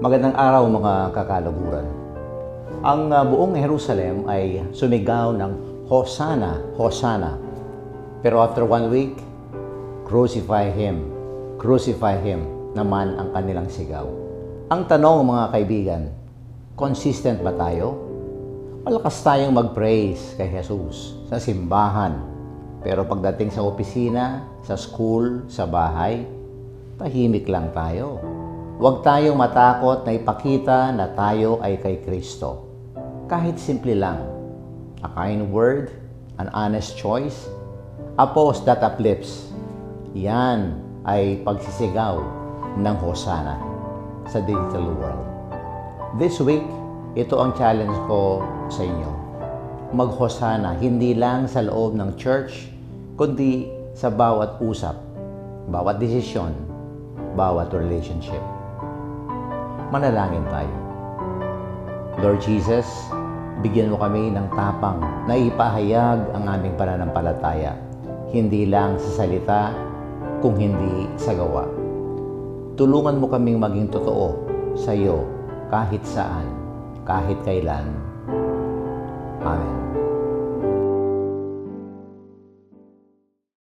Magandang araw mga kakalaguran. Ang buong Jerusalem ay sumigaw ng Hosanna, Hosanna. Pero after 1 week, crucify Him naman ang kanilang sigaw. Ang tanong mga kaibigan, consistent ba tayo? Malakas tayong mag-praise kay Jesus sa simbahan. Pero pagdating sa opisina, sa school, sa bahay, tahimik lang tayo. Huwag tayong matakot na ipakita na tayo ay kay Kristo. Kahit simple lang. A kind word, an honest choice, a pose that uplifts. Yan ay pagsisigaw ng Hosanna sa digital world. This week, ito ang challenge ko sa inyo. Mag-Hosanna, hindi lang sa loob ng church, kundi sa bawat usap, bawat desisyon, bawat relationship. Manalangin tayo. Lord Jesus, bigyan mo kami ng tapang na ipahayag ang aming pananampalataya, hindi lang sa salita, kung hindi sa gawa. Tulungan mo kaming maging totoo sa iyo kahit saan, kahit kailan. Amen.